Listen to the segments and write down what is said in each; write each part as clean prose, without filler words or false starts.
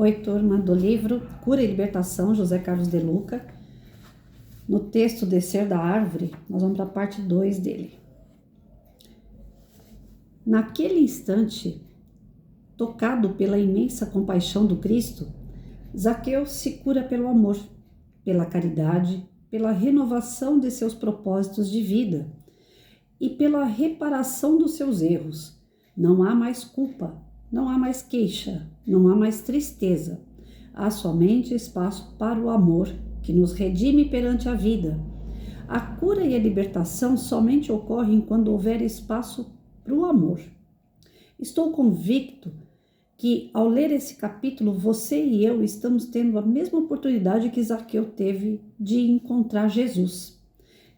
Oi, turma do livro Cura e Libertação, José Carlos de Luca. No texto Descer da Árvore, nós vamos para a parte 2 dele. Naquele instante, tocado pela imensa compaixão do Cristo, Zaqueu se cura pelo amor, pela caridade, pela renovação de seus propósitos de vida e pela reparação dos seus erros. Não há mais culpa, não há mais queixa, não há mais tristeza. Há somente espaço para o amor que nos redime perante a vida. A cura e a libertação somente ocorrem quando houver espaço para o amor. Estou convicto que, ao ler esse capítulo, você e eu estamos tendo a mesma oportunidade que Zaqueu teve de encontrar Jesus.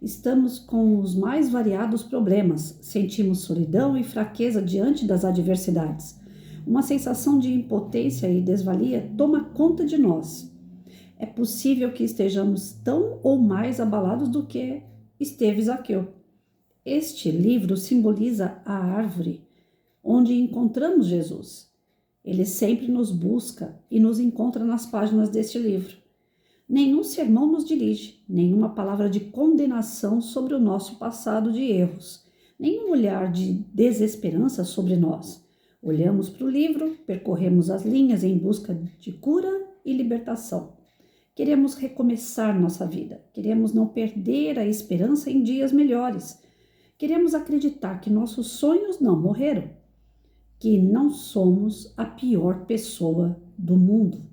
Estamos com os mais variados problemas, sentimos solidão e fraqueza diante das adversidades. Uma sensação de impotência e desvalia toma conta de nós. É possível que estejamos tão ou mais abalados do que esteve Zaqueu. Este livro simboliza a árvore onde encontramos Jesus. Ele sempre nos busca e nos encontra nas páginas deste livro. Nenhum sermão nos dirige, nenhuma palavra de condenação sobre o nosso passado de erros, nenhum olhar de desesperança sobre nós. Olhamos para o livro, percorremos as linhas em busca de cura e libertação. Queremos recomeçar nossa vida, queremos não perder a esperança em dias melhores. Queremos acreditar que nossos sonhos não morreram, que não somos a pior pessoa do mundo,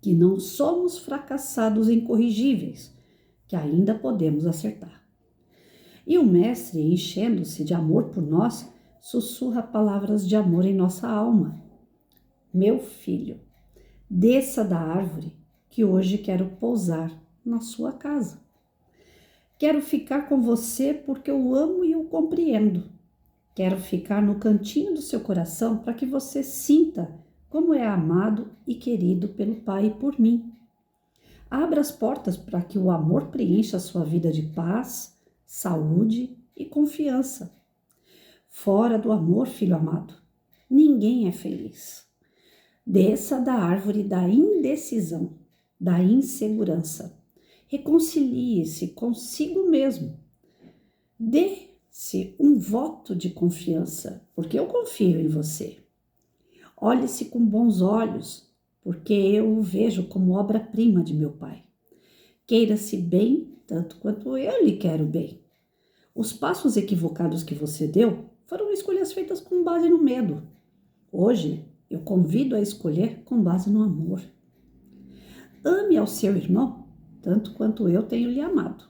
que não somos fracassados incorrigíveis, que ainda podemos acertar. E o mestre, enchendo-se de amor por nós, sussurra palavras de amor em nossa alma. Meu filho, desça da árvore, que hoje quero pousar na sua casa. Quero ficar com você porque eu amo e o compreendo. Quero ficar no cantinho do seu coração para que você sinta como é amado e querido pelo Pai e por mim. Abra as portas para que o amor preencha a sua vida de paz, saúde e confiança. Fora do amor, filho amado, ninguém é feliz. Desça da árvore da indecisão, da insegurança. Reconcilie-se consigo mesmo. Dê-se um voto de confiança, porque eu confio em você. Olhe-se com bons olhos, porque eu o vejo como obra-prima de meu Pai. Queira-se bem, tanto quanto eu lhe quero bem. Os passos equivocados que você deu foram escolhas feitas com base no medo. Hoje, eu convido a escolher com base no amor. Ame ao seu irmão, tanto quanto eu tenho lhe amado.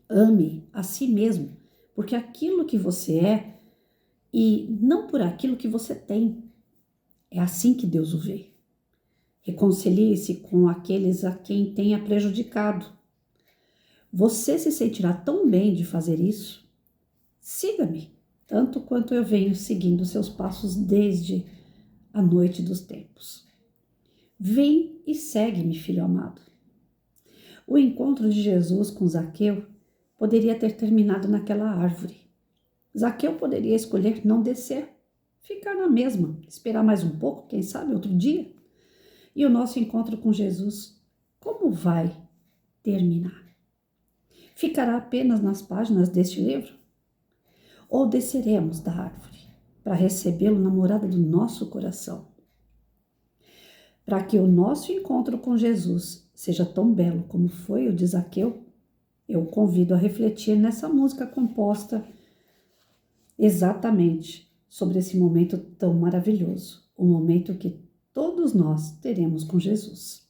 Ame a si mesmo, porque aquilo que você é, e não por aquilo que você tem. É assim que Deus o vê. Reconcilie-se com aqueles a quem tenha prejudicado. Você se sentirá tão bem de fazer isso? Siga-me, tanto quanto eu venho seguindo seus passos desde a noite dos tempos. Vem e segue-me, filho amado. O encontro de Jesus com Zaqueu poderia ter terminado naquela árvore. Zaqueu poderia escolher não descer, ficar na mesma, esperar mais um pouco, quem sabe outro dia. E o nosso encontro com Jesus, como vai terminar? Ficará apenas nas páginas deste livro? Ou desceremos da árvore para recebê-lo na morada do nosso coração? Para que o nosso encontro com Jesus seja tão belo como foi o de Zaqueu, eu o convido a refletir nessa música composta exatamente sobre esse momento tão maravilhoso, o momento que todos nós teremos com Jesus.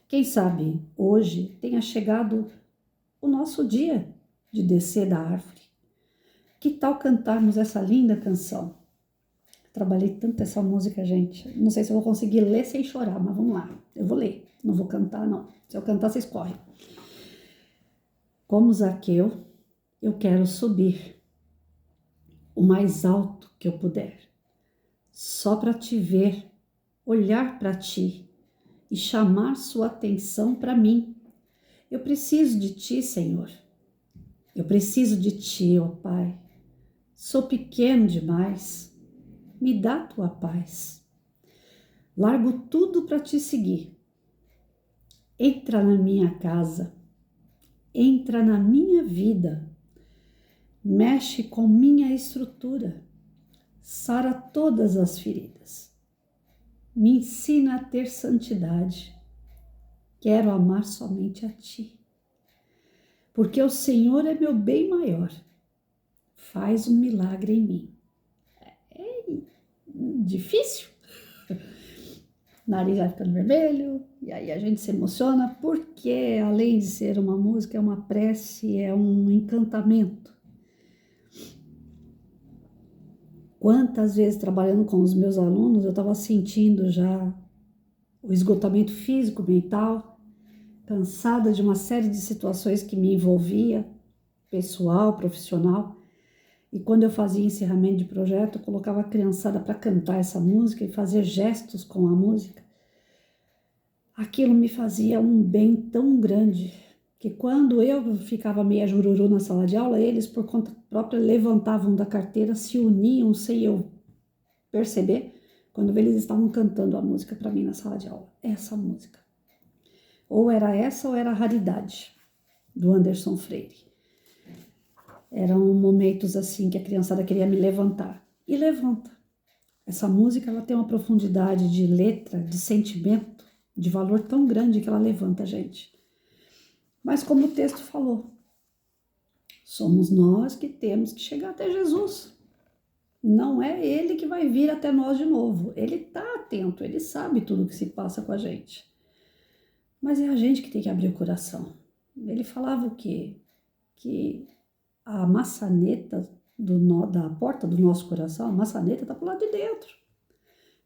Quem sabe hoje tenha chegado o nosso dia de descer da árvore. Que tal cantarmos essa linda canção? Trabalhei tanto essa música, gente. Não sei se eu vou conseguir ler sem chorar, mas vamos lá. Eu vou ler, não vou cantar, não. Se eu cantar, vocês correm. Como Zaqueu, eu quero subir o mais alto que eu puder, só para te ver, olhar para ti e chamar sua atenção para mim. Eu preciso de ti, Senhor. Eu preciso de ti, ó Pai. Sou pequeno demais. Me dá tua paz. Largo tudo para te seguir. Entra na minha casa, entra na minha vida, mexe com minha estrutura, sara todas as feridas. Me ensina a ter santidade. Quero amar somente a ti. Porque o Senhor é meu bem maior. Faz um milagre em mim. É difícil. O nariz vai ficando vermelho, e aí a gente se emociona, porque além de ser uma música, é uma prece, é um encantamento. Quantas vezes trabalhando com os meus alunos, eu estava sentindo já o esgotamento físico, mental, cansada de uma série de situações que me envolvia, pessoal, profissional. E quando eu fazia encerramento de projeto, eu colocava a criançada para cantar essa música e fazer gestos com a música. Aquilo me fazia um bem tão grande que quando eu ficava meia jururu na sala de aula, eles por conta própria levantavam da carteira, se uniam sem eu perceber, quando eles estavam cantando a música para mim na sala de aula. Essa música. Ou era essa ou era a Raridade, do Anderson Freire. Eram momentos assim que a criançada queria me levantar. E levanta. Essa música ela tem uma profundidade de letra, de sentimento, de valor tão grande que ela levanta a gente. Mas como o texto falou, somos nós que temos que chegar até Jesus. Não é ele que vai vir até nós de novo. Ele está atento, ele sabe tudo o que se passa com a gente. Mas é a gente que tem que abrir o coração. Ele falava o quê? Que a maçaneta da porta do nosso coração, a maçaneta está para o lado de dentro.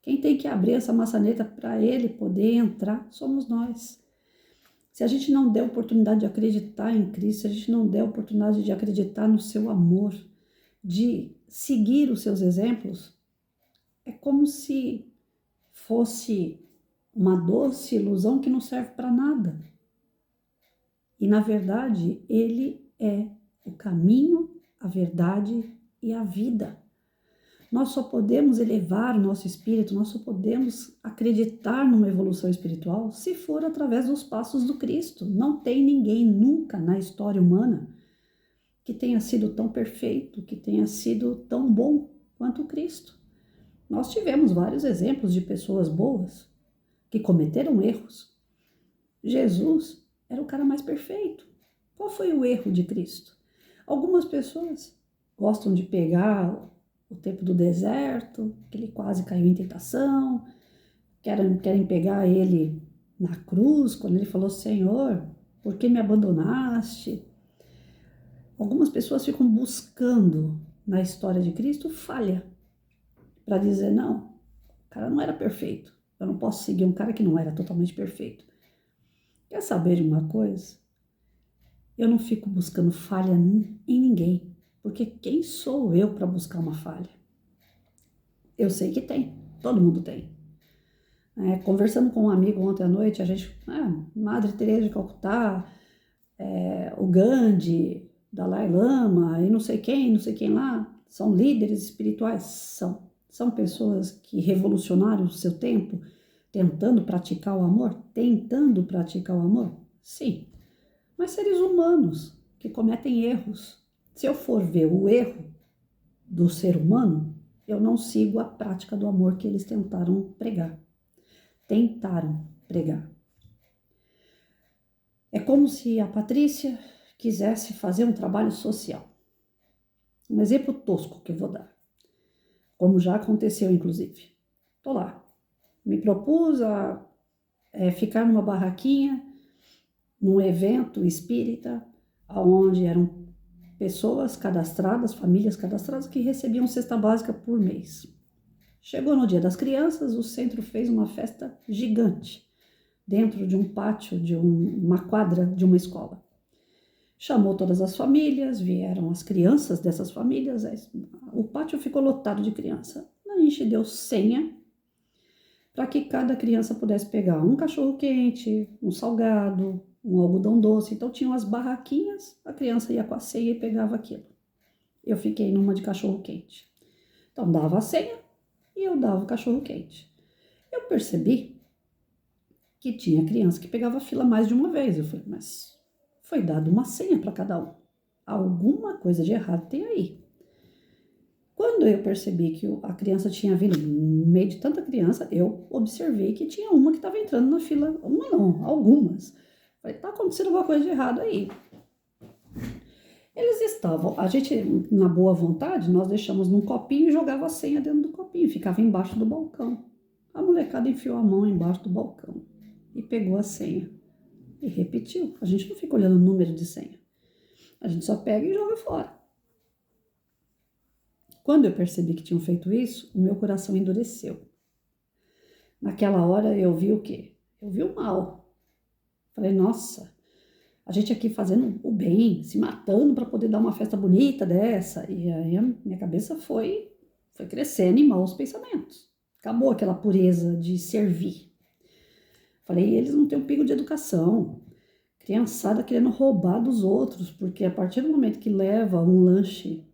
Quem tem que abrir essa maçaneta para ele poder entrar somos nós. Se a gente não der oportunidade de acreditar em Cristo, se a gente não der oportunidade de acreditar no seu amor, de seguir os seus exemplos, é como se fosse uma doce ilusão que não serve para nada. E na verdade, ele é o caminho, a verdade e a vida. Nós só podemos elevar o nosso espírito, nós só podemos acreditar numa evolução espiritual se for através dos passos do Cristo. Não tem ninguém nunca na história humana que tenha sido tão perfeito, que tenha sido tão bom quanto o Cristo. Nós tivemos vários exemplos de pessoas boas que cometeram erros. Jesus era o cara mais perfeito. Qual foi o erro de Cristo? Algumas pessoas gostam de pegar o tempo do deserto, que ele quase caiu em tentação, querem pegar ele na cruz, quando ele falou, Senhor, por que me abandonaste? Algumas pessoas ficam buscando na história de Cristo falha, para dizer, não, o cara não era perfeito, eu não posso seguir um cara que não era totalmente perfeito. Quer saber de uma coisa? Eu não fico buscando falha em ninguém, porque quem sou eu para buscar uma falha? Eu sei que tem, todo mundo tem. Conversando com um amigo ontem à noite, a gente, Madre Teresa de Calcutá, o Gandhi, Dalai Lama e não sei quem lá, são líderes espirituais? São pessoas que revolucionaram o seu tempo, tentando praticar o amor? Tentando praticar o amor? Sim. Mas seres humanos que cometem erros. Se eu for ver o erro do ser humano, eu não sigo a prática do amor que eles tentaram pregar. É como se a Patrícia quisesse fazer um trabalho social. Um exemplo tosco que eu vou dar, como já aconteceu inclusive. Estou lá, me propus a ficar numa barraquinha, num evento espírita, onde eram pessoas cadastradas, famílias cadastradas, que recebiam cesta básica por mês. Chegou no Dia das Crianças, o centro fez uma festa gigante, dentro de um pátio, de uma quadra de uma escola. Chamou todas as famílias, vieram as crianças dessas famílias, o pátio ficou lotado de criança. A gente deu senha para que cada criança pudesse pegar um cachorro-quente, um salgado, um algodão doce. Então tinham as barraquinhas, a criança ia com a senha e pegava aquilo. Eu fiquei numa de cachorro-quente. Então dava a senha e eu dava o cachorro-quente. Eu percebi que tinha criança que pegava a fila mais de uma vez. Eu falei, mas foi dado uma senha para cada um. Alguma coisa de errado tem aí. Quando eu percebi que a criança tinha vindo no meio de tanta criança, eu observei que tinha uma que estava entrando na fila. Uma não, algumas. Falei, tá acontecendo alguma coisa de errado aí. Eles estavam, a gente, na boa vontade, nós deixamos num copinho e jogava a senha dentro do copinho, ficava embaixo do balcão. A molecada enfiou a mão embaixo do balcão e pegou a senha e repetiu. A gente não fica olhando o número de senha. A gente só pega e joga fora. Quando eu percebi que tinham feito isso, o meu coração endureceu. Naquela hora eu vi o quê? Eu vi o mal. Falei, nossa, a gente aqui fazendo o bem, se matando para poder dar uma festa bonita dessa. E aí a minha cabeça foi crescendo em maus pensamentos. Acabou aquela pureza de servir. Falei, eles não têm um pingo de educação. Criançada querendo roubar dos outros, porque a partir do momento que leva um lanche,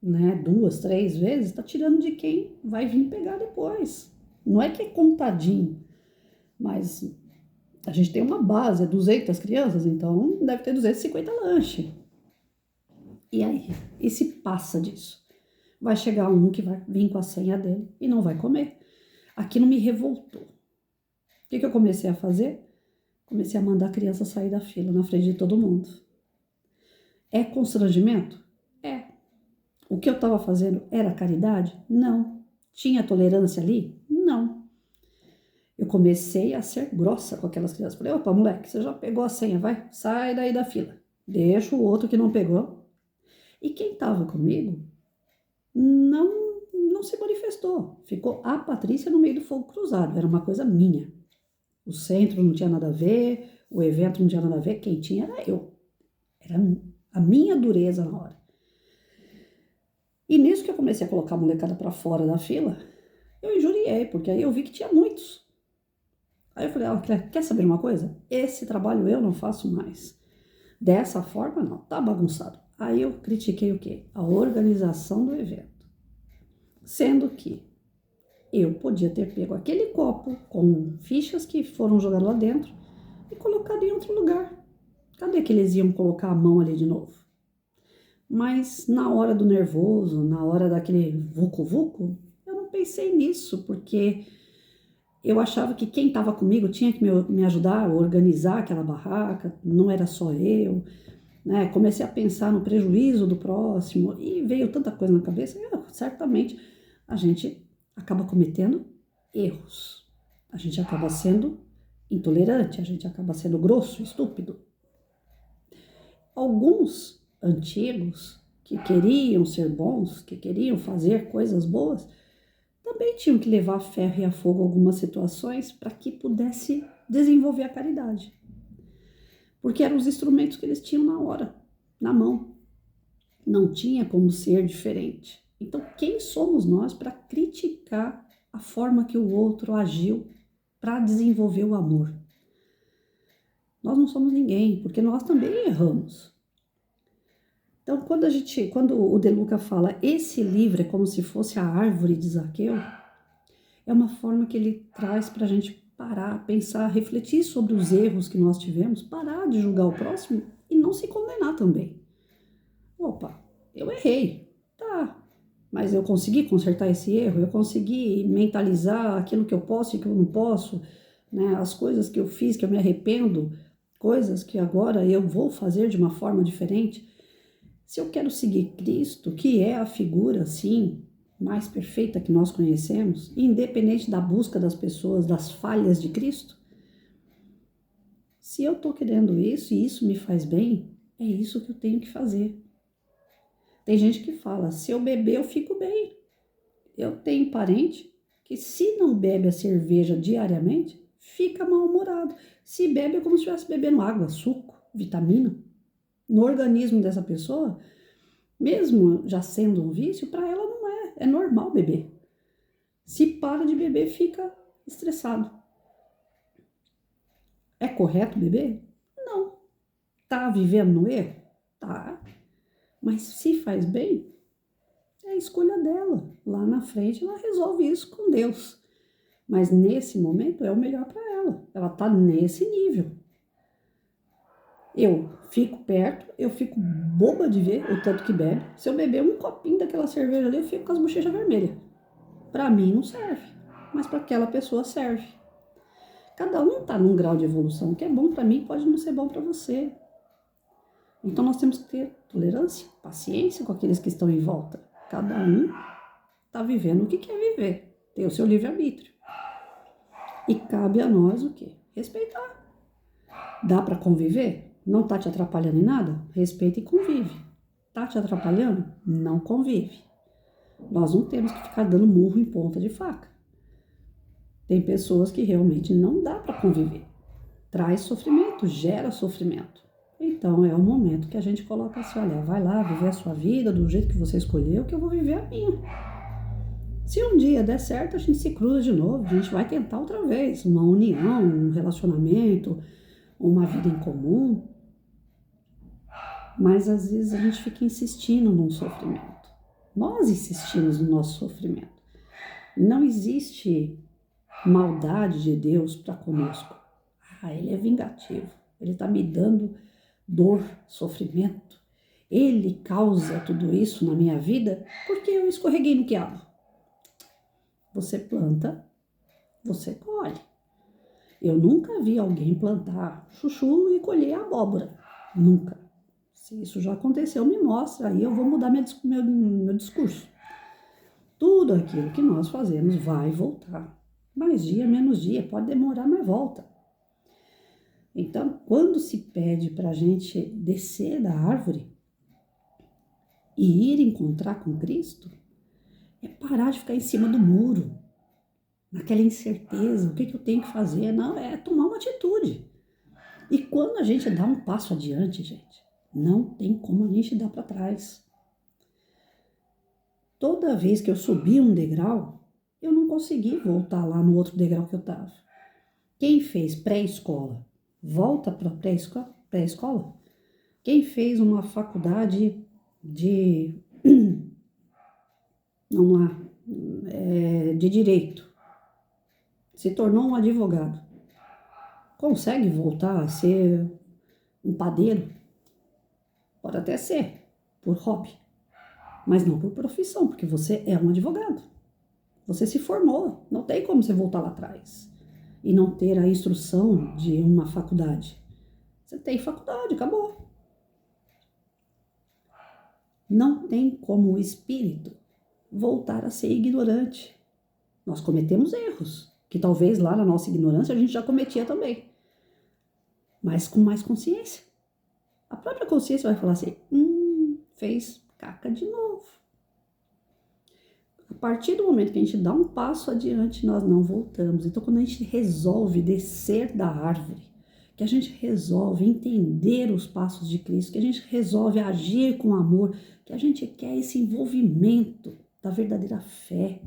né, 2, 3 vezes, tá tirando de quem vai vir pegar depois. Não é que é contadinho, mas a gente tem uma base, é 200 crianças, então deve ter 250 lanches. E aí? E se passa disso? Vai chegar um que vai vir com a senha dele e não vai comer. Aquilo me revoltou. O que eu comecei a fazer? Comecei a mandar a criança sair da fila na frente de todo mundo. É constrangimento? É. O que eu estava fazendo era caridade? Não. Tinha tolerância ali? Não. Eu comecei a ser grossa com aquelas crianças. Falei, opa, moleque, você já pegou a senha, vai, sai daí da fila. Deixa o outro que não pegou. E quem estava comigo não se manifestou. Ficou a Patrícia no meio do fogo cruzado. Era uma coisa minha. O centro não tinha nada a ver, o evento não tinha nada a ver. Quem tinha era eu. Era a minha dureza na hora. E nisso que eu comecei a colocar a molecada para fora da fila, eu injuriei, porque aí eu vi que tinha muitos. Aí eu falei, quer saber uma coisa? Esse trabalho eu não faço mais. Dessa forma, não, tá bagunçado. Aí eu critiquei o quê? A organização do evento. Sendo que eu podia ter pego aquele copo com fichas que foram jogadas lá dentro e colocado em outro lugar. Cadê que eles iam colocar a mão ali de novo? Mas na hora do nervoso, na hora daquele vucu-vucu, eu não pensei nisso, porque eu achava que quem estava comigo tinha que me ajudar a organizar aquela barraca, não era só eu, né? Comecei a pensar no prejuízo do próximo e veio tanta coisa na cabeça, e certamente a gente acaba cometendo erros. A gente acaba sendo intolerante, a gente acaba sendo grosso, estúpido. Alguns antigos que queriam ser bons, que queriam fazer coisas boas, também tinham que levar a ferro e a fogo algumas situações para que pudesse desenvolver a caridade. Porque eram os instrumentos que eles tinham na hora, na mão. Não tinha como ser diferente. Então, quem somos nós para criticar a forma que o outro agiu para desenvolver o amor? Nós não somos ninguém, porque nós também erramos. Então, quando o De Luca fala esse livro é como se fosse a árvore de Zaqueu, é uma forma que ele traz para a gente parar, pensar, refletir sobre os erros que nós tivemos, parar de julgar o próximo e não se condenar também. Opa, eu errei, tá, mas eu consegui consertar esse erro, eu consegui mentalizar aquilo que eu posso e que eu não posso, né? As coisas que eu fiz, que eu me arrependo, coisas que agora eu vou fazer de uma forma diferente. Se eu quero seguir Cristo, que é a figura, assim, mais perfeita que nós conhecemos, independente da busca das pessoas, das falhas de Cristo, se eu estou querendo isso e isso me faz bem, é isso que eu tenho que fazer. Tem gente que fala, se eu beber, eu fico bem. Eu tenho parente que, se não bebe a cerveja diariamente, fica mal-humorado. Se bebe, é como se estivesse bebendo água, suco, vitamina. No organismo dessa pessoa, mesmo já sendo um vício, para ela não é. É normal beber. Se para de beber, fica estressado. É correto beber? Não. Tá vivendo no erro? Tá. Mas se faz bem, é a escolha dela. Lá na frente, ela resolve isso com Deus. Mas nesse momento é o melhor para ela. Ela está nesse nível. Eu fico perto, eu fico boba de ver o tanto que bebe. Se eu beber um copinho daquela cerveja ali, eu fico com as bochechas vermelhas. Para mim não serve, mas para aquela pessoa serve. Cada um está num grau de evolução. O que é bom para mim pode não ser bom para você. Então nós temos que ter tolerância, paciência com aqueles que estão em volta. Cada um está vivendo o que quer viver. Tem o seu livre-arbítrio. E cabe a nós o quê? Respeitar. Dá para conviver? Não está te atrapalhando em nada? Respeita e convive. Está te atrapalhando? Não convive. Nós não temos que ficar dando murro em ponta de faca. Tem pessoas que realmente não dá para conviver. Traz sofrimento, gera sofrimento. Então é o momento que a gente coloca assim, olha, vai lá viver a sua vida do jeito que você escolheu, que eu vou viver a minha. Se um dia der certo, a gente se cruza de novo, a gente vai tentar outra vez, uma união, um relacionamento, uma vida em comum. Mas às vezes a gente fica insistindo num sofrimento. Nós insistimos no nosso sofrimento. Não existe maldade de Deus para conosco. Ele é vingativo. Ele está me dando dor, sofrimento. Ele causa tudo isso na minha vida porque eu escorreguei no quiabo. Você planta, você colhe. Eu nunca vi alguém plantar chuchu e colher abóbora. Nunca. Se isso já aconteceu, me mostra. Aí eu vou mudar meu discurso. Tudo aquilo que nós fazemos vai voltar. Mais dia, menos dia. Pode demorar, mas volta. Então, quando se pede para a gente descer da árvore e ir encontrar com Cristo, é parar de ficar em cima do muro, naquela incerteza, o que eu tenho que fazer? Não, é tomar uma atitude. E quando a gente dá um passo adiante, gente, não tem como a gente dar para trás. Toda vez que eu subi um degrau, eu não consegui voltar lá no outro degrau que eu estava. Quem fez pré-escola, volta para pré-escola? Quem fez uma faculdade de, vamos lá, de direito, se tornou um advogado, consegue voltar a ser um padeiro? Pode até ser, por hobby, mas não por profissão, porque você é um advogado. Você se formou, não tem como você voltar lá atrás e não ter a instrução de uma faculdade. Você tem faculdade, acabou. Não tem como o espírito voltar a ser ignorante. Nós cometemos erros, que talvez lá na nossa ignorância a gente já cometia também, mas com mais consciência. A própria consciência vai falar assim, fez caca de novo. A partir do momento que a gente dá um passo adiante, nós não voltamos. Então, quando a gente resolve descer da árvore, que a gente resolve entender os passos de Cristo, que a gente resolve agir com amor, que a gente quer esse envolvimento da verdadeira fé,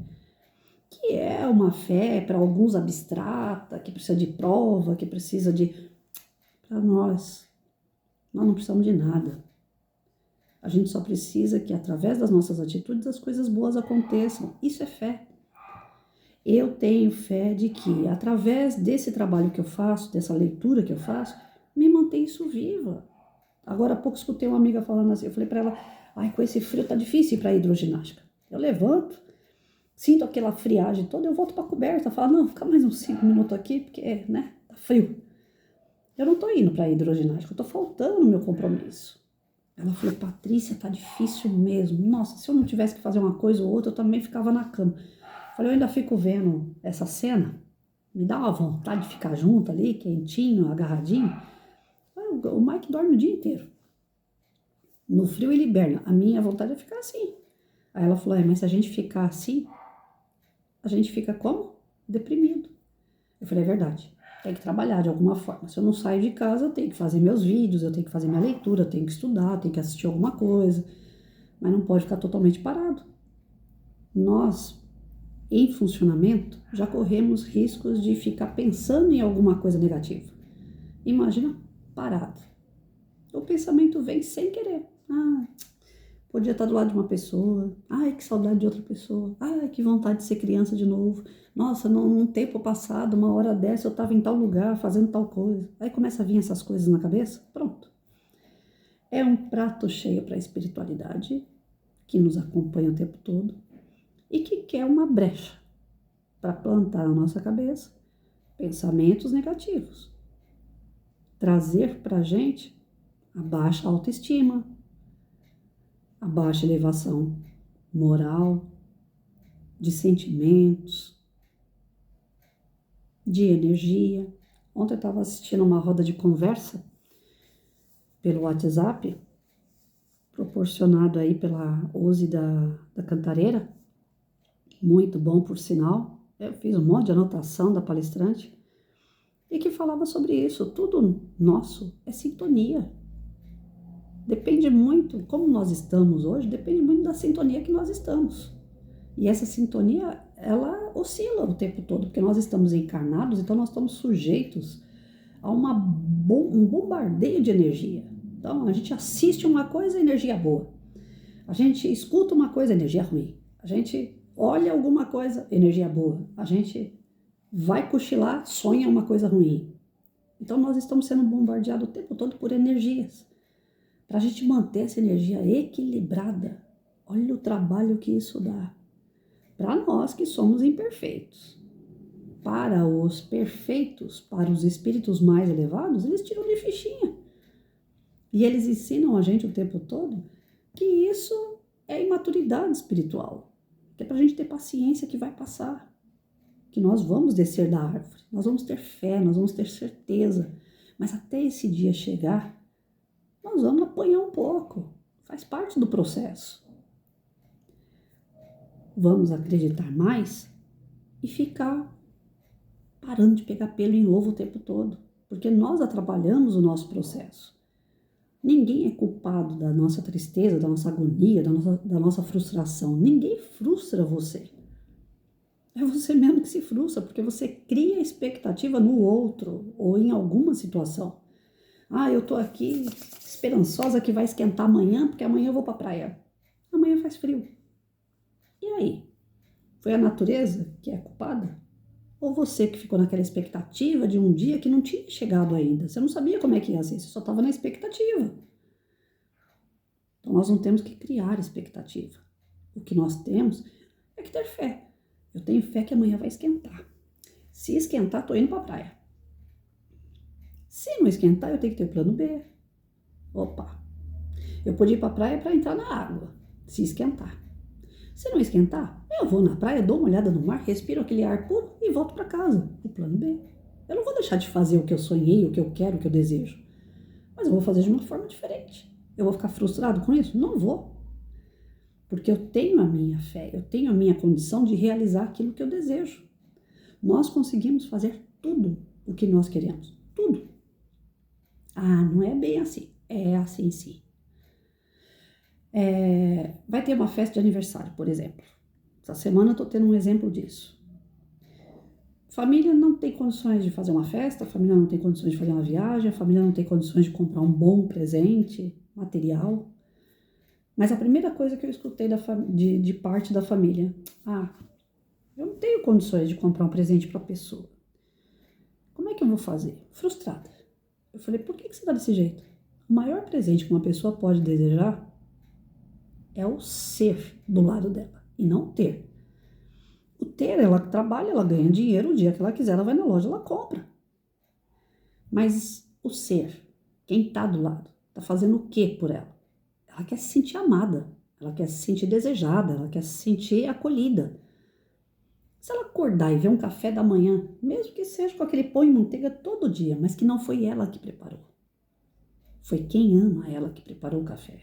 que é uma fé para alguns abstrata, que precisa de prova, que precisa de... Para nós não precisamos de nada. A gente só precisa que, através das nossas atitudes, as coisas boas aconteçam. Isso é fé. Eu tenho fé de que, através desse trabalho que eu faço, dessa leitura que eu faço, me mantém isso viva. Agora há pouco escutei uma amiga falando assim, eu falei para ela, com esse frio tá difícil ir para hidroginástica. Eu levanto, sinto aquela friagem toda, eu volto para a coberta, falo, não, fica mais uns 5 minutos aqui, porque, tá frio. Eu não tô indo para hidroginástica, eu tô faltando no meu compromisso. Ela falou, Patrícia, tá difícil mesmo. Nossa, se eu não tivesse que fazer uma coisa ou outra, eu também ficava na cama. Falei, eu ainda fico vendo essa cena, me dá uma vontade de ficar junto ali, quentinho, agarradinho. O Mike dorme o dia inteiro. No frio ele hiberna. A minha vontade é ficar assim. Aí ela falou, mas se a gente ficar assim, a gente fica como? Deprimido. Eu falei, é verdade. Tem que trabalhar de alguma forma. Se eu não saio de casa, eu tenho que fazer meus vídeos, eu tenho que fazer minha leitura, eu tenho que estudar, eu tenho que assistir alguma coisa. Mas não pode ficar totalmente parado. Nós, em funcionamento, já corremos riscos de ficar pensando em alguma coisa negativa. Imagina parado. O pensamento vem sem querer. Podia estar do lado de uma pessoa. Ai, que saudade de outra pessoa. Ai, que vontade de ser criança de novo. Nossa, num tempo passado, uma hora dessa, eu estava em tal lugar, fazendo tal coisa. Aí começa a vir essas coisas na cabeça. Pronto. É um prato cheio para a espiritualidade, que nos acompanha o tempo todo, e que quer uma brecha para plantar na nossa cabeça pensamentos negativos. Trazer para a gente a baixa autoestima, a baixa elevação moral, de sentimentos, de energia. Ontem eu estava assistindo uma roda de conversa pelo WhatsApp, proporcionado aí pela Uzi da Cantareira, muito bom por sinal. Eu fiz um monte de anotação da palestrante e que falava sobre isso. Tudo nosso é sintonia. Depende muito, como nós estamos hoje, depende muito da sintonia que nós estamos. E essa sintonia, ela oscila o tempo todo, porque nós estamos encarnados, então nós estamos sujeitos a um bombardeio de energia. Então, a gente assiste uma coisa, energia boa. A gente escuta uma coisa, energia ruim. A gente olha alguma coisa, energia boa. A gente vai cochilar, sonha uma coisa ruim. Então, nós estamos sendo bombardeados o tempo todo por energias. Para a gente manter essa energia equilibrada, olha o trabalho que isso dá. Para nós que somos imperfeitos. Para os perfeitos, para os espíritos mais elevados, eles tiram de fichinha. E eles ensinam a gente o tempo todo que isso é imaturidade espiritual. Que é para a gente ter paciência que vai passar. Que nós vamos descer da árvore. Nós vamos ter fé, nós vamos ter certeza. Mas até esse dia chegar, nós vamos apanhar um pouco. Faz parte do processo. Vamos acreditar mais e ficar parando de pegar pelo em ovo o tempo todo. Porque nós atrapalhamos o nosso processo. Ninguém é culpado da nossa tristeza, da nossa agonia, da nossa frustração. Ninguém frustra você. É você mesmo que se frustra, porque você cria expectativa no outro ou em alguma situação. Ah, eu tô aqui esperançosa que vai esquentar amanhã, porque amanhã eu vou pra praia. Amanhã faz frio. E aí? Foi a natureza que é culpada? Ou você que ficou naquela expectativa de um dia que não tinha chegado ainda? Você não sabia como é que ia ser, você só estava na expectativa. Então nós não temos que criar expectativa. O que nós temos é que ter fé. Eu tenho fé que amanhã vai esquentar. Se esquentar, tô indo pra praia. Se não esquentar, eu tenho que ter o plano B. Opa, eu podia ir pra praia para entrar na água, se esquentar. Se não esquentar, eu vou na praia, dou uma olhada no mar, respiro aquele ar puro e volto para casa. O plano B. Eu não vou deixar de fazer o que eu sonhei, o que eu quero, o que eu desejo. Mas eu vou fazer de uma forma diferente. Eu vou ficar frustrado com isso? Não vou. Porque eu tenho a minha fé, eu tenho a minha condição de realizar aquilo que eu desejo. Nós conseguimos fazer tudo o que nós queremos. Tudo. Ah, não é bem assim. É assim sim. Vai ter uma festa de aniversário, por exemplo. Essa semana eu estou tendo um exemplo disso. Família não tem condições de fazer uma festa, a família não tem condições de fazer uma viagem, a família não tem condições de comprar um bom presente material. Mas a primeira coisa que eu escutei de parte da família, eu não tenho condições de comprar um presente para a pessoa. Como é que eu vou fazer? Frustrada. Eu falei, por que você está desse jeito? O maior presente que uma pessoa pode desejar é o ser do lado dela e não ter. O ter, ela trabalha, ela ganha dinheiro, o dia que ela quiser, ela vai na loja, ela compra. Mas o ser, quem está do lado, está fazendo o que por ela? Ela quer se sentir amada, ela quer se sentir desejada, ela quer se sentir acolhida. Se ela acordar e ver um café da manhã, mesmo que seja com aquele pão e manteiga todo dia, mas que não foi ela que preparou. Foi quem ama ela que preparou o café.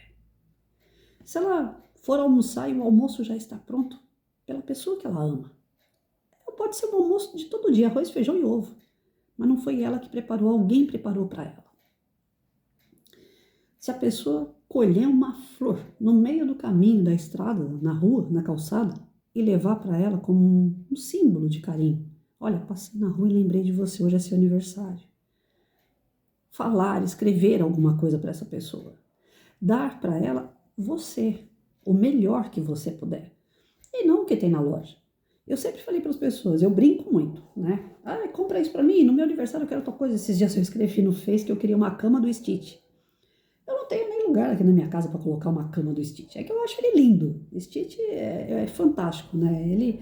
Se ela for almoçar e o almoço já está pronto pela pessoa que ela ama. Pode ser um almoço de todo dia, arroz, feijão e ovo. Mas não foi ela que preparou, alguém preparou para ela. Se a pessoa colher uma flor no meio do caminho da estrada, na rua, na calçada, e levar para ela como um símbolo de carinho. Olha, passei na rua e lembrei de você, hoje é seu aniversário. Falar, escrever alguma coisa para essa pessoa. Dar para ela você. o melhor que você puder. E não o que tem na loja. Eu sempre falei para as pessoas, eu brinco muito, né? Ah, compra isso para mim, no meu aniversário eu quero outra coisa. Esses dias eu escrevi no Face que eu queria uma cama do Stitch. Eu não tenho nem lugar aqui na minha casa para colocar uma cama do Stitch. É que eu acho ele lindo. Stitch é fantástico, né?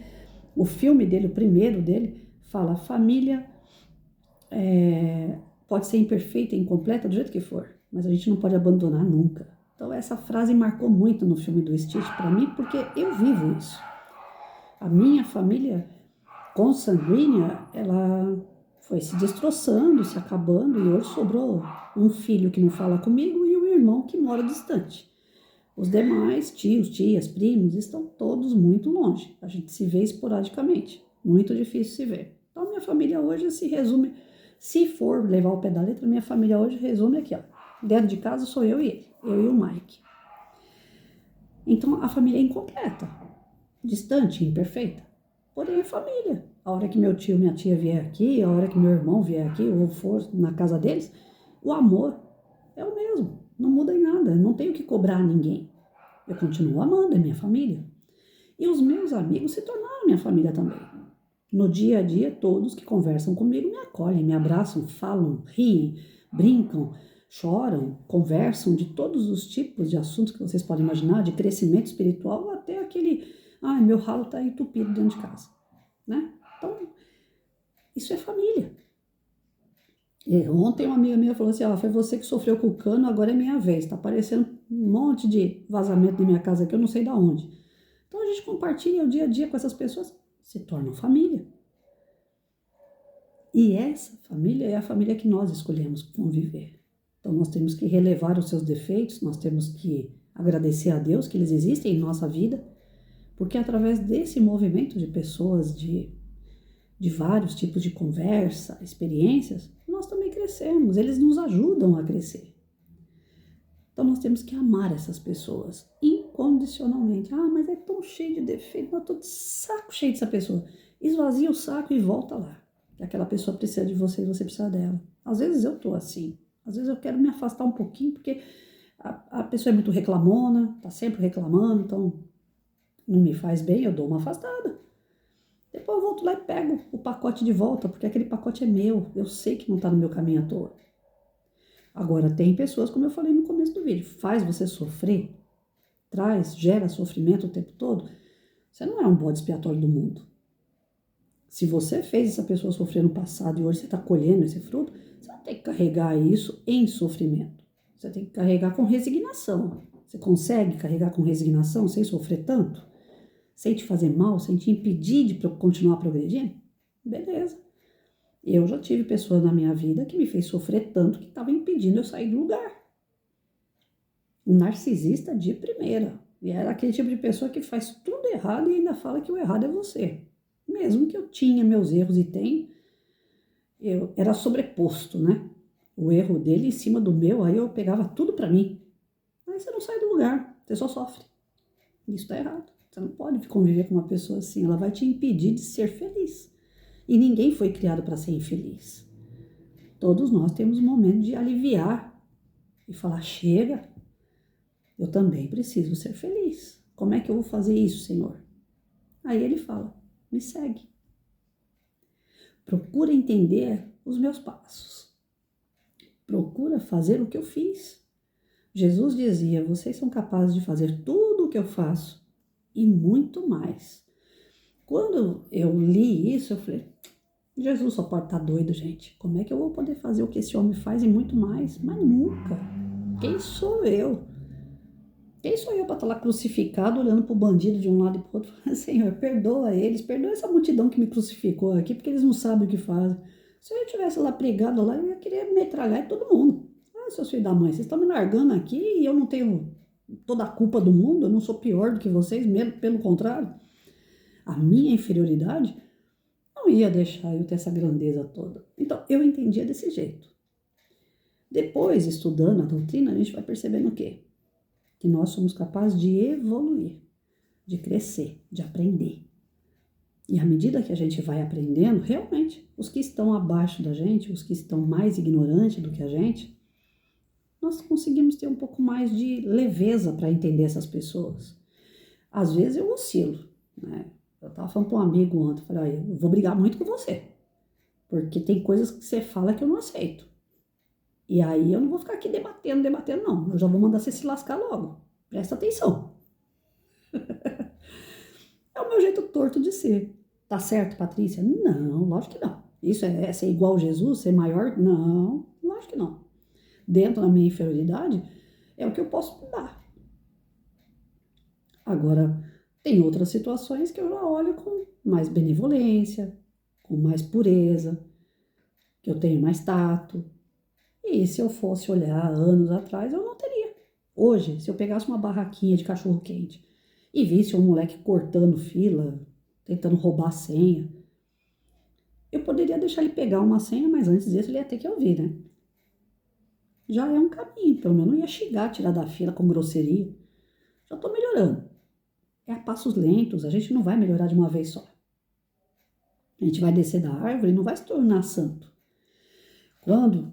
O filme dele, o primeiro dele, fala: a família pode ser imperfeita e incompleta do jeito que for, mas a gente não pode abandonar nunca. Então essa frase marcou muito no filme do Stitch para mim, porque eu vivo isso. A minha família consanguínea, ela foi se destroçando, se acabando, e hoje sobrou um filho que não fala comigo e um irmão que mora distante. Os demais, tios, tias, primos, estão todos muito longe. A gente se vê esporadicamente, muito difícil se ver. Então, minha família hoje se resume, se for levar o pé da letra, minha família hoje resume aqui, ó. Dentro de casa sou eu e ele, eu e o Mike. Então, a família é incompleta, distante, imperfeita. Porém, é família. A hora que meu tio, minha tia vier aqui, a hora que meu irmão vier aqui, ou for na casa deles, o amor é o mesmo. Não muda em nada, não tenho que cobrar ninguém. Eu continuo amando a minha família. E os meus amigos se tornaram minha família também. No dia a dia, todos que conversam comigo me acolhem, me abraçam, falam, riem, brincam, choram, conversam de todos os tipos de assuntos que vocês podem imaginar, de crescimento espiritual até aquele, meu ralo está entupido dentro de casa, né? Então, isso é família. E ontem uma amiga minha falou assim, foi você que sofreu com o cano, agora é minha vez. Tá aparecendo um monte de vazamento na minha casa aqui, eu não sei de onde. Então a gente compartilha o dia a dia com essas pessoas, se tornam família. E essa família é a família que nós escolhemos conviver. Então nós temos que relevar os seus defeitos, nós temos que agradecer a Deus que eles existem em nossa vida, porque através desse movimento de pessoas, de vários tipos de conversa, experiências, nós também crescemos, eles nos ajudam a crescer. Então nós temos que amar essas pessoas incondicionalmente. Mas é tão cheio de defeito, eu estou de saco cheio dessa pessoa. Esvazia o saco e volta lá. Aquela pessoa precisa de você e você precisa dela. Às vezes eu estou assim, às vezes eu quero me afastar um pouquinho, porque a pessoa é muito reclamona, está sempre reclamando, então não me faz bem, eu dou uma afastada. Depois eu volto lá e pego o pacote de volta, porque aquele pacote é meu. Eu sei que não está no meu caminho à toa. Agora, tem pessoas, como eu falei no começo do vídeo, faz você sofrer, gera sofrimento o tempo todo. Você não é um bode expiatório do mundo. Se você fez essa pessoa sofrer no passado e hoje você está colhendo esse fruto, você não tem que carregar isso em sofrimento. Você tem que carregar com resignação. Você consegue carregar com resignação sem sofrer tanto? Sem te fazer mal, sem te impedir de continuar progredindo? Beleza. Eu já tive pessoas na minha vida que me fez sofrer tanto que estava impedindo eu sair do lugar. Um narcisista de primeira. E era aquele tipo de pessoa que faz tudo errado e ainda fala que o errado é você. Mesmo que eu tinha meus erros e tenho, eu era sobreposto, né? O erro dele em cima do meu, aí eu pegava tudo pra mim. Aí você não sai do lugar, você só sofre. Isso tá errado. Você não pode conviver com uma pessoa assim, ela vai te impedir de ser feliz. E ninguém foi criado para ser infeliz. Todos nós temos um momento de aliviar e falar, chega, eu também preciso ser feliz. Como é que eu vou fazer isso, Senhor? Aí ele fala, me segue. Procura entender os meus passos. Procura fazer o que eu fiz. Jesus dizia, vocês são capazes de fazer tudo o que eu faço e muito mais. Quando eu li isso, eu falei, Jesus só pode estar doido, gente. Como é que eu vou poder fazer o que esse homem faz e muito mais? Mas nunca. Quem sou eu? Quem sou eu para estar lá crucificado, olhando para o bandido de um lado e para o outro? Senhor, perdoa eles, perdoa essa multidão que me crucificou aqui, porque eles não sabem o que fazem. Se eu estivesse lá pregado lá, eu ia querer metralhar todo mundo. Seus filhos da mãe, vocês estão me largando aqui e eu não tenho toda a culpa do mundo, eu não sou pior do que vocês, mesmo pelo contrário. A minha inferioridade não ia deixar eu ter essa grandeza toda. Então, eu entendia desse jeito. Depois, estudando a doutrina, a gente vai percebendo o quê? Que nós somos capazes de evoluir, de crescer, de aprender. E à medida que a gente vai aprendendo, realmente, os que estão abaixo da gente, os que estão mais ignorantes do que a gente, nós conseguimos ter um pouco mais de leveza para entender essas pessoas. Às vezes eu oscilo, né? Eu estava falando para um amigo ontem, falei, olha, eu vou brigar muito com você, porque tem coisas que você fala que eu não aceito. E aí eu não vou ficar aqui debatendo, não. Eu já vou mandar você se lascar logo. Presta atenção. É o meu jeito torto de ser. Tá certo, Patrícia? Não, lógico que não. Isso é ser igual a Jesus, ser maior? Não, lógico que não. Dentro da minha inferioridade, é o que eu posso mudar. Agora, tem outras situações que eu já olho com mais benevolência, com mais pureza, que eu tenho mais tato. E se eu fosse olhar anos atrás, eu não teria. Hoje, se eu pegasse uma barraquinha de cachorro-quente e visse um moleque cortando fila, tentando roubar a senha, eu poderia deixar ele pegar uma senha, mas antes disso ele ia ter que ouvir, né? Já é um caminho, pelo menos não ia xingar, tirar da fila com grosseria. Já tô melhorando. É a passos lentos, a gente não vai melhorar de uma vez só. A gente vai descer da árvore e não vai se tornar santo. Quando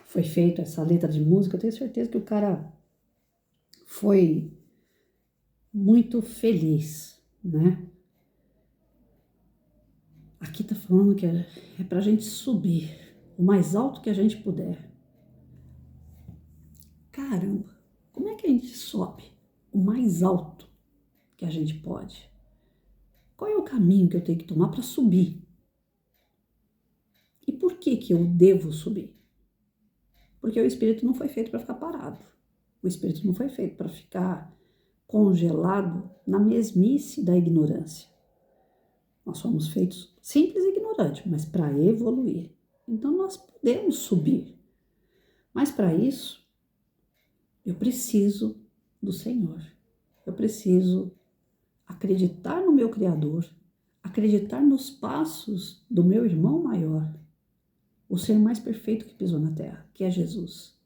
foi feita essa letra de música, eu tenho certeza que o cara foi muito feliz, né? Aqui tá falando que é pra gente subir o mais alto que a gente puder. Caramba, como é que a gente sobe o mais alto que a gente pode? Qual é o caminho que eu tenho que tomar para subir? E por que eu devo subir? Porque o espírito não foi feito para ficar parado. O espírito não foi feito para ficar congelado na mesmice da ignorância. Nós somos feitos simples e ignorantes, mas para evoluir. Então nós podemos subir. Mas para isso, eu preciso do Senhor. Eu preciso acreditar no meu Criador, acreditar nos passos do meu irmão maior, o ser mais perfeito que pisou na terra, que é Jesus.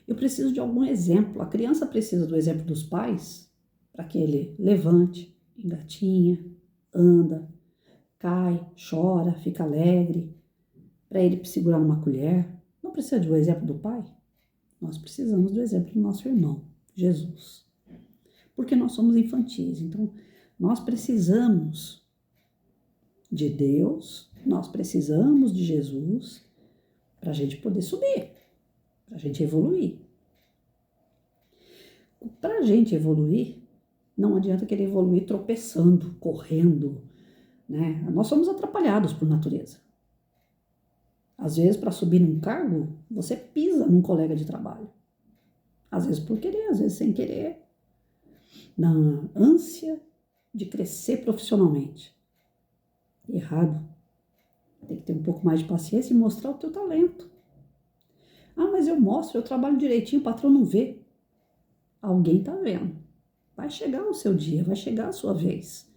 Eu preciso de algum exemplo. A criança precisa do exemplo dos pais para que ele levante, engatinha, anda, cai, chora, fica alegre, para ele segurar numa colher. Não precisa do exemplo do pai? Nós precisamos do exemplo do nosso irmão, Jesus. Porque nós somos infantis, então nós precisamos de Deus, nós precisamos de Jesus para a gente poder subir, para a gente evoluir. Para a gente evoluir, não adianta querer evoluir tropeçando, correndo, né? Nós somos atrapalhados por natureza. Às vezes, para subir num cargo, você pisa num colega de trabalho. Às vezes por querer, às vezes sem querer. Na ânsia de crescer profissionalmente. Errado. Tem que ter um pouco mais de paciência e mostrar o teu talento. Ah, mas eu mostro, eu trabalho direitinho, o patrão não vê. Alguém tá vendo. Vai chegar o seu dia, vai chegar a sua vez.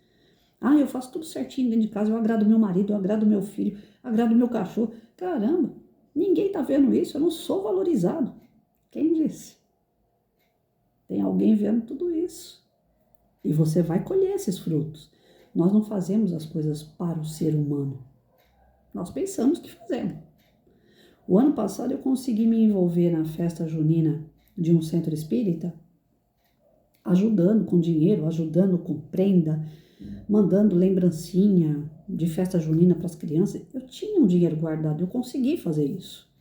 Ah, eu faço tudo certinho dentro de casa, eu agrado meu marido, eu agrado meu filho, agrado meu cachorro. Caramba, ninguém tá vendo isso, eu não sou valorizado. Quem disse? Tem alguém vendo tudo isso. E você vai colher esses frutos. Nós não fazemos as coisas para o ser humano. Nós pensamos que fazemos. O ano passado eu consegui me envolver na festa junina de um centro espírita, ajudando com dinheiro, ajudando com prenda, mandando lembrancinha de festa junina para as crianças. Eu tinha um dinheiro guardado, eu consegui fazer isso.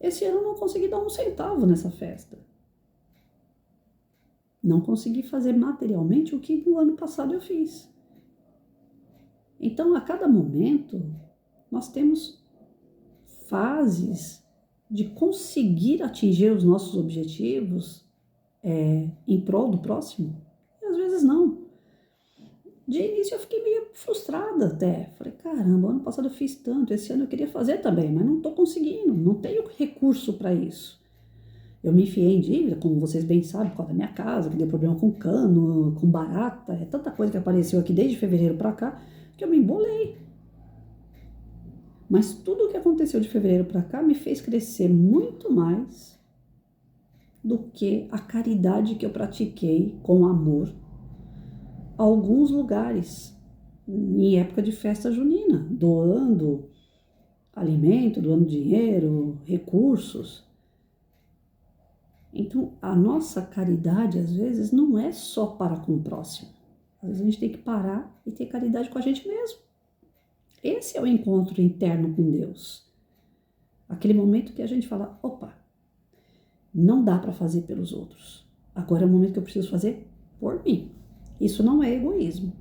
Esse ano eu não consegui dar um centavo nessa festa. Não consegui fazer materialmente o que no ano passado eu fiz. Então, a cada momento, nós temos fases de conseguir atingir os nossos objetivos em prol do próximo. E às vezes não. De início eu fiquei meio frustrada até. Falei, caramba, ano passado eu fiz tanto, esse ano eu queria fazer também, mas não estou conseguindo, não tenho recurso para isso. Eu me enfiei em dívida, como vocês bem sabem, por causa da minha casa, que deu problema com cano, com barata, é tanta coisa que apareceu aqui desde fevereiro para cá, que eu me embolei. Mas tudo o que aconteceu de fevereiro para cá me fez crescer muito mais do que a caridade que eu pratiquei com amor a alguns lugares, em época de festa junina, doando alimento, doando dinheiro, recursos. Então, a nossa caridade, às vezes, não é só para com o próximo. Às vezes a gente tem que parar e ter caridade com a gente mesmo. Esse é o encontro interno com Deus. Aquele momento que a gente fala, opa, não dá para fazer pelos outros. Agora é o momento que eu preciso fazer por mim. Isso não é egoísmo.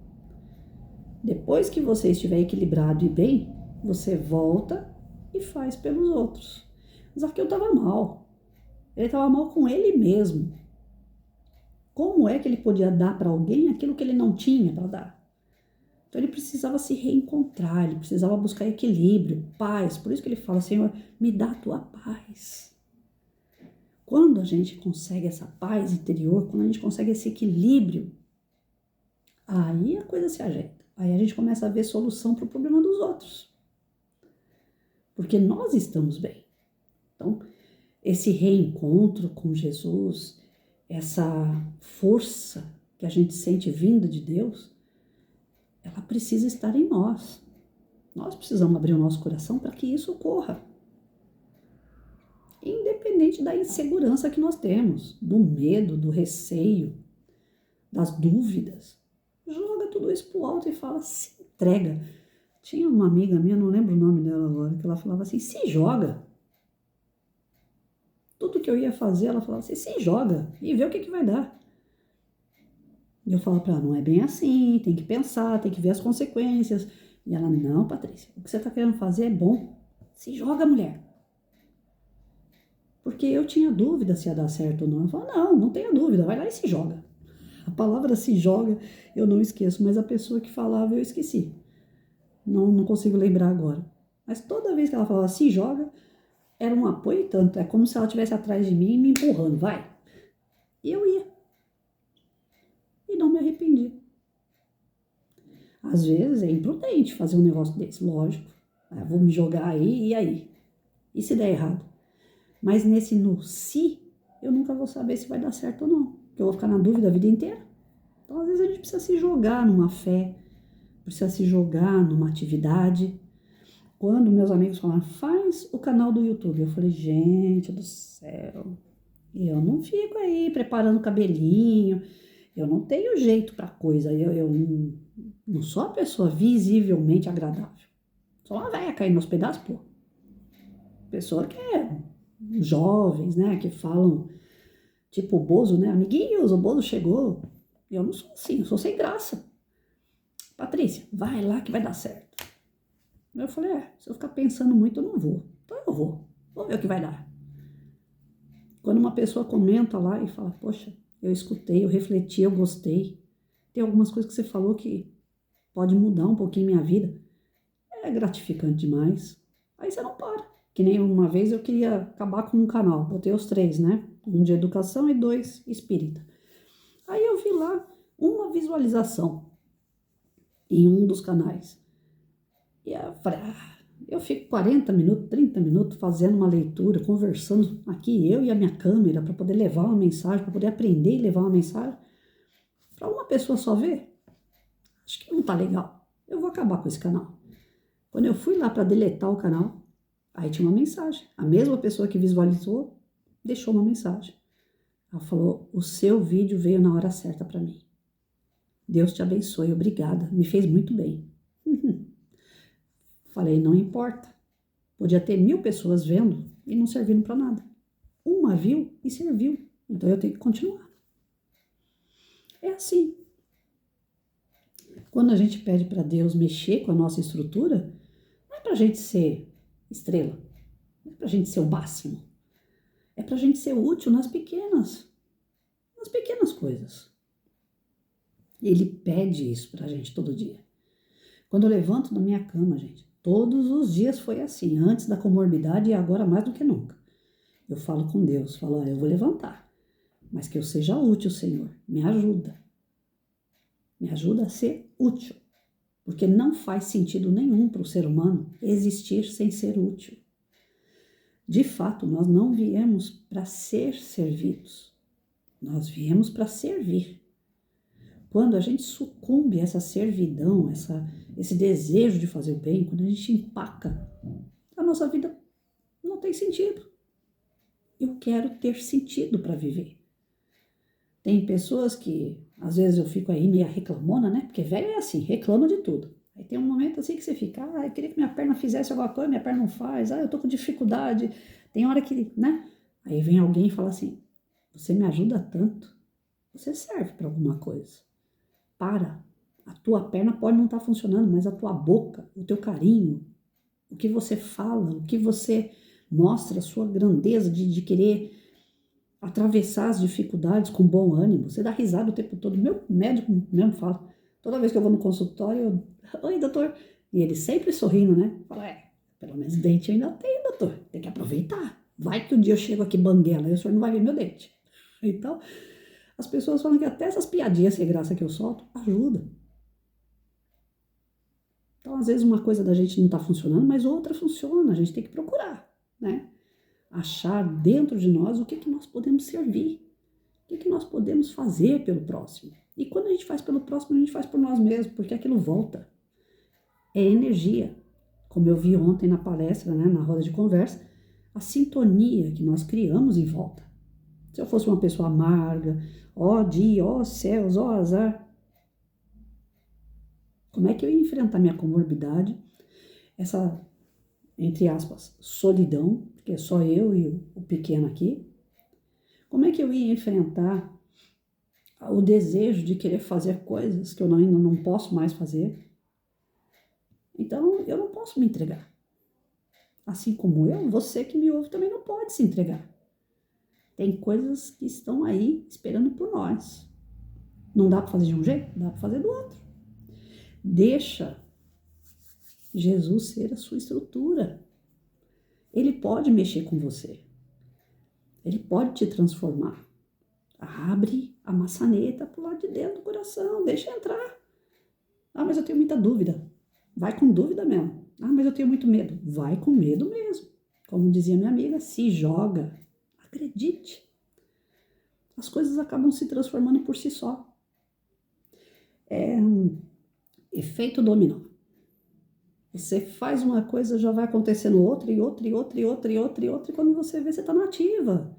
Depois que você estiver equilibrado e bem, você volta e faz pelos outros. Zaqueu estava mal. Ele estava mal com ele mesmo. Como é que ele podia dar para alguém aquilo que ele não tinha para dar? Então ele precisava se reencontrar, ele precisava buscar equilíbrio, paz. Por isso que ele fala, Senhor, me dá a tua paz. Quando a gente consegue essa paz interior, quando a gente consegue esse equilíbrio, aí a coisa se ajeita. Aí a gente começa a ver solução para o problema dos outros. Porque nós estamos bem. Então, esse reencontro com Jesus, essa força que a gente sente vinda de Deus, ela precisa estar em nós. Nós precisamos abrir o nosso coração para que isso ocorra. Independente da insegurança que nós temos, do medo, do receio, das dúvidas. Joga tudo isso pro alto e fala, se entrega. Tinha uma amiga minha, não lembro o nome dela agora, que ela falava assim, se joga. Tudo que eu ia fazer, ela falava assim, se joga e vê o que vai dar. E eu falava para ela, não é bem assim, tem que pensar, tem que ver as consequências. E ela, não, Patrícia, o que você está querendo fazer é bom. Se joga, mulher. Porque eu tinha dúvida se ia dar certo ou não. Eu falava, não tenha dúvida, vai lá e se joga. A palavra se joga eu não esqueço, mas a pessoa que falava eu esqueci. Não consigo lembrar agora. Mas toda vez que ela falava se joga, era um apoio tanto. É como se ela estivesse atrás de mim me empurrando, vai. E eu ia. E não me arrependi. Às vezes é imprudente fazer um negócio desse, lógico. Eu vou me jogar aí, e aí? E se der errado? Mas nesse no si, eu nunca vou saber se vai dar certo ou não. Porque eu vou ficar na dúvida a vida inteira. Então, às vezes, a gente precisa se jogar numa fé, precisa se jogar numa atividade. Quando meus amigos falaram, faz o canal do YouTube, eu falei, gente do céu, eu não fico aí preparando cabelinho, eu não tenho jeito pra coisa, eu não sou a pessoa visivelmente agradável. Sou uma velha caindo nos pedaços, pô. Pessoa que é jovens, né, que falam, tipo o Bozo, né, amiguinhos, o Bozo chegou. Eu não sou assim, eu sou sem graça. Patrícia, vai lá que vai dar certo. Eu falei, se eu ficar pensando muito, eu não vou. Então eu vou ver o que vai dar. Quando uma pessoa comenta lá e fala, poxa, eu escutei, eu refleti, eu gostei. Tem algumas coisas que você falou que pode mudar um pouquinho minha vida. É gratificante demais. Aí você não para. Que nem uma vez eu queria acabar com um canal. Botei os 3, né? 1 de educação e 2 espírita. Aí eu vi lá uma visualização em um dos canais. E eu falei, eu fico 40 minutos, 30 minutos fazendo uma leitura, conversando aqui, eu e a minha câmera, para poder levar uma mensagem, para poder aprender e levar uma mensagem. Para uma pessoa só ver, acho que não tá legal. Eu vou acabar com esse canal. Quando eu fui lá para deletar o canal, aí tinha uma mensagem. A mesma pessoa que visualizou deixou uma mensagem. Ela falou, o seu vídeo veio na hora certa para mim. Deus te abençoe, obrigada, me fez muito bem. Falei, não importa. Podia ter 1000 pessoas vendo e não servindo para nada. Uma viu e serviu. Então eu tenho que continuar. É assim. Quando a gente pede para Deus mexer com a nossa estrutura, não é para a gente ser estrela. Não é para a gente ser o máximo. É para a gente ser útil nas pequenas coisas. Ele pede isso para a gente todo dia. Quando eu levanto da minha cama, gente, todos os dias foi assim, antes da comorbidade e agora mais do que nunca. Eu falo com Deus, falo, olha, eu vou levantar, mas que eu seja útil, Senhor, me ajuda. Me ajuda a ser útil, porque não faz sentido nenhum para o ser humano existir sem ser útil. De fato, nós não viemos para ser servidos, nós viemos para servir. Quando a gente sucumbe a essa servidão, esse desejo de fazer o bem, quando a gente empaca, a nossa vida não tem sentido. Eu quero ter sentido para viver. Tem pessoas que, às vezes eu fico aí meio reclamona, né? Porque velho é assim, reclama de tudo. Aí tem um momento assim que você fica, eu queria que minha perna fizesse alguma coisa, minha perna não faz, eu tô com dificuldade. Tem hora que, né? Aí vem alguém e fala assim, você me ajuda tanto, você serve para alguma coisa. Para. A tua perna pode não estar funcionando, mas a tua boca, o teu carinho, o que você fala, o que você mostra, a sua grandeza de querer atravessar as dificuldades com bom ânimo. Você dá risada o tempo todo. Meu médico mesmo fala, toda vez que eu vou no consultório, oi, doutor. E ele sempre sorrindo, né? Fala, pelo menos dente eu ainda tenho, doutor. Tem que aproveitar. Vai que um dia eu chego aqui banguela e o senhor não vai ver meu dente. Então, as pessoas falam que até essas piadinhas sem graça que eu solto ajudam. Então, às vezes, uma coisa da gente não está funcionando, mas outra funciona. A gente tem que procurar, né? Achar dentro de nós o que nós podemos servir, o que nós podemos fazer pelo próximo. E quando a gente faz pelo próximo, a gente faz por nós mesmos, porque aquilo volta. É energia. Como eu vi ontem na palestra, né, na roda de conversa, a sintonia que nós criamos em volta. Se eu fosse uma pessoa amarga, ó dia, ó céus, ó azar, como é que eu ia enfrentar minha comorbidade, essa, entre aspas, solidão, porque é só eu e o pequeno aqui? Como é que eu ia enfrentar o desejo de querer fazer coisas que eu ainda não posso mais fazer? Então, eu não posso me entregar. Assim como eu, você que me ouve também não pode se entregar. Tem coisas que estão aí esperando por nós. Não dá para fazer de um jeito? Dá para fazer do outro. Deixa Jesus ser a sua estrutura. Ele pode mexer com você. Ele pode te transformar. Abre a maçaneta pro lado de dentro do coração. Deixa entrar. Mas eu tenho muita dúvida. Vai com dúvida mesmo. Mas eu tenho muito medo. Vai com medo mesmo. Como dizia minha amiga, se joga. Acredite. As coisas acabam se transformando por si só. É um efeito dominó. Você faz uma coisa, já vai acontecendo outra, e outra, e outra, e outra, e outra, e outra, e quando você vê, você está na ativa.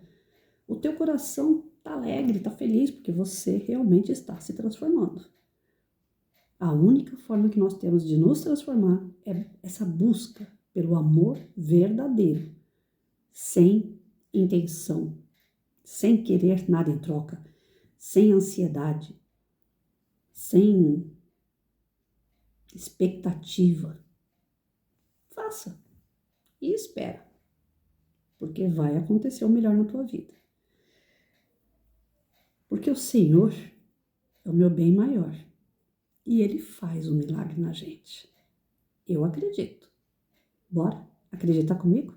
O teu coração está alegre, está feliz, porque você realmente está se transformando. A única forma que nós temos de nos transformar é essa busca pelo amor verdadeiro, sem intenção, sem querer nada em troca, sem ansiedade, sem expectativa. Faça e espera, porque vai acontecer o melhor na tua vida. Porque o Senhor é o meu bem maior e Ele faz um milagre na gente. Eu acredito. Bora acreditar comigo?